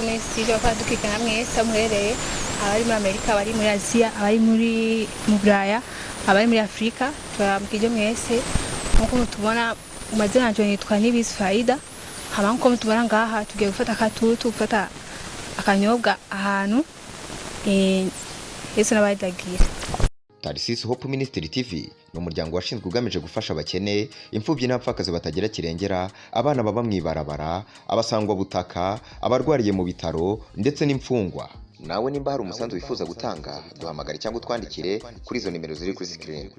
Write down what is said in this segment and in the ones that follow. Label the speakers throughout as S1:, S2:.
S1: kuri studio kwa dukikana mwese murereye abari muri Amerika abari muri Asia abari muri Buraya abari muri Afrika twabwije mwese nkuko mutubona umazina nje nitwa Nibizi Faida hama nkuko mutubona ngaha tugiye gufata akatutu gufata akanyobwa ahantu Yesu nabadagira.
S2: Tarsis Hope Ministry TV no muryango washinzwe ugamije gufasha abakene imfubyi n'abapfakazi batagira kirengera abana baba mwibarabara abasangwa butaka abarwariye mu bitaro ndetse n'imfungwa. Nawe nimba hari umusanzu wifuza gutanga duhamagare cyangwa twandikire kuri izo nimero ziri kuri screen.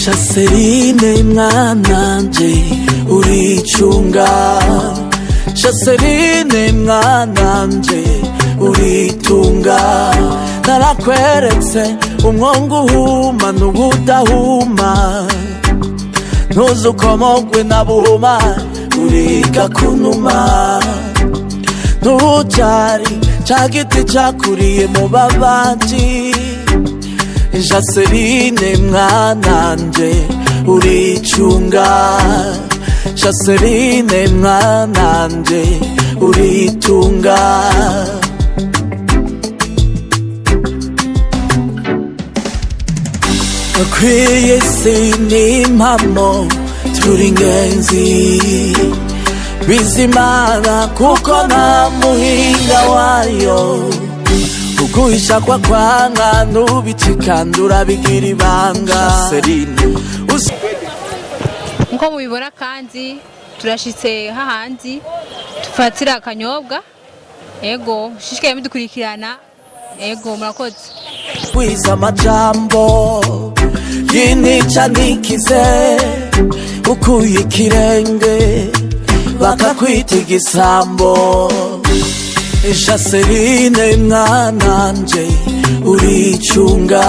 S3: Shaserine mwananje uricunga Shaserine mwananje uritunga narakweretse umwongo uhuma n'ubudahuma ntuzukomogwe na buhuma uriga kunuma ntujari ca giti cakuriye mu babanji Shaserine mwananje uricunga Shaserine mwananje uritunga Akwiye sin'impamo turi ingenzi bizimana kuko nta muhinga wayo Kuguhisha kwa kwanga nubicikandura bigira ibanga Shaserine
S1: nko mubibona kandi turashitse hahandi tufatira akanyobwa ego shishikaye mudukurikirana ego murakoze
S3: Wiza amajambo yinica nikize ukuye ikirenge bakakwita igisambo Shaserine mwananje uricunga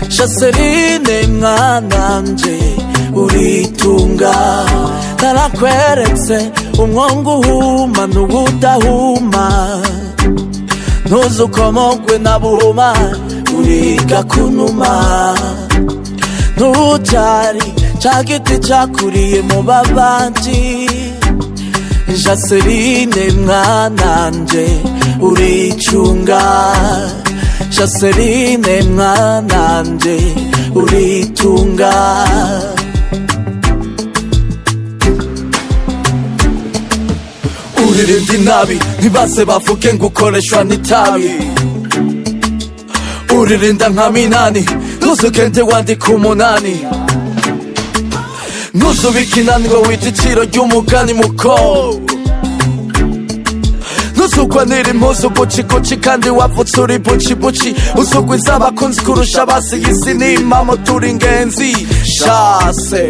S3: Shaserine mwananje uritunga narakweretse umwongo uhuma n'ubudahuma ntuzukomogwe na buhuma uriga kunuma ntujari ca giti cakuriye mu babanji Shaserine mwananje uricunga Shaserine mwananje uritunga Uririnda inabi ntibase bavuge ngo ukoreshwa n'itabi Uririnda nka minani ntuzugende wandika umunani Ntuzubike inanirwa wita iciro ry'umugani muko Ntuzugwanira impuzu guciguci kandi wavutse uri bucibuci Uzugwiza abakunzi kurusha abasiga isi n'impamo turi ingenzi Shase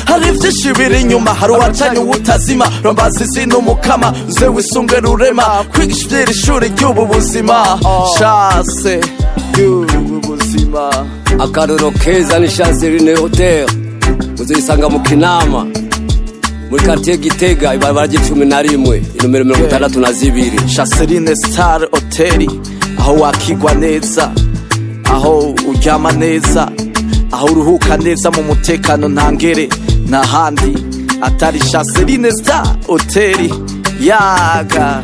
S3: Hari vyinshi biri inyuma hari uwacanye uwutazima Rombaza izina umukama uze wisunge rurema Kwigisha ivy'iri shuri ry'ubu buzima Shase ry'ubu buzima
S4: Akaruro keza ni Shaserine Hotel uzisanga mu Kinama muri quartier Gitega ibarabara ry'11 inomero 62
S3: Shaserine Star Hotel aho wakigwa neza aho uryama neza aho uruhuka neza mu mutekano ntangere n'ahandi atari Shaserine Star Hotel yaga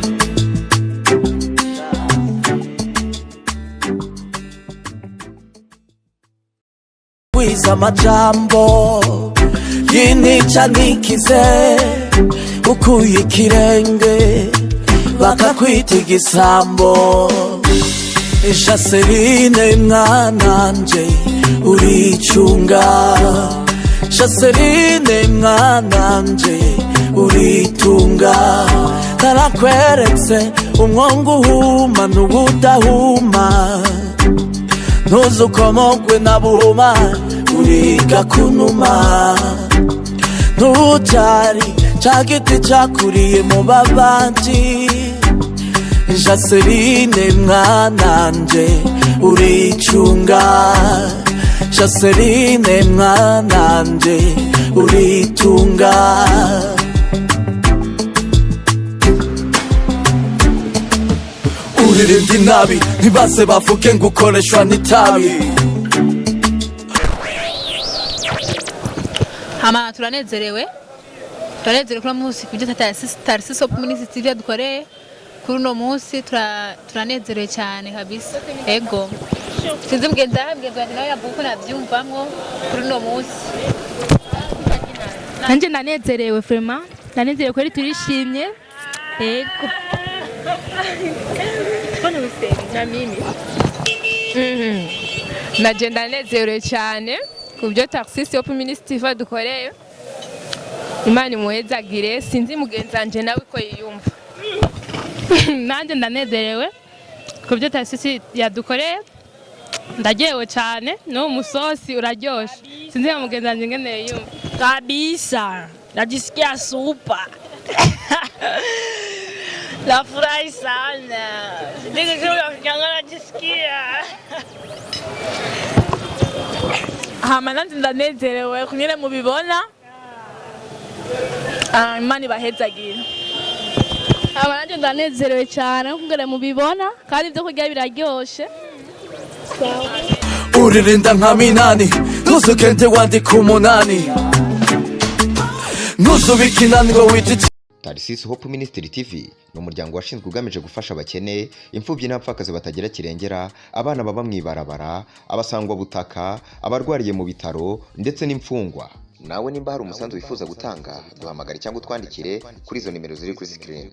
S3: Wiza amajambo yinica nikize ukuye ikirenge bakakwita igisambo Shaserine mwananje uricunga Shaserine mwananje uritunga narakweretse umwongo uhuma n'ubudahuma ntuzukomogwe na buhuma uriga kunuma ntujari ca giti cakuriye mu babanji Jaseline mwananje uricunga, Jaseline mwananje uritunga. Uririmba inabi ntibaze bavuge ngo ukoreshwa n'itabi.
S1: Hama turanezerewe kuri munsi kubyo Tarsis Hope Ministry TV yadukoreye kuri uno munsi, turanezerewe cyane kabisa. Ego sinzi mugenzi wanjye nawe yavuga ko nabyumvamwo kuri uno munsi.
S5: Nanje ndanezerewe vraiment, ndanezerewe kweri turishimye. Ego
S6: na mimi naje ndanezerewe cyane kubyo Tarsis Hope Ministry TV yadukoreye. Imana imuhezagire, sinzi mugenzi wanje nawe ko yiyumva.
S5: nanje ndanezerewe kubyo Tarsis yadukoreye, ndagewe cyane no musosi uraryoshe. Sinzi ya mugenzi wanje ngene yiyumva
S7: kabisa, najisikia super. Nafurahi sana, ndio kile najisikia.
S6: Hama nanje ndanezerewe kunyere mubibona. Imana ibahezagire.
S5: aba nanje ndanezerewe cyane kungere mubibona kandi ibyo kurya biraryoshe.
S3: Uririnda nka Minani ntuzugende wandika umunani, ntuzubike inanirwa wititi.
S2: Tarsis Hope Ministry TV ni umuryango washinzwe ugamije gufasha abakene, imfubyi n'abapfakazi batagira kirengera, abana baba mwibarabara, abasangwa butaka, abarwariye mu bitaro ndetse n'imfungwa. Nawe nimba hari umusanzu wifuza gutanga, duhamagare cyangwa utwandikire kuri izo nimero ziri kuri screen.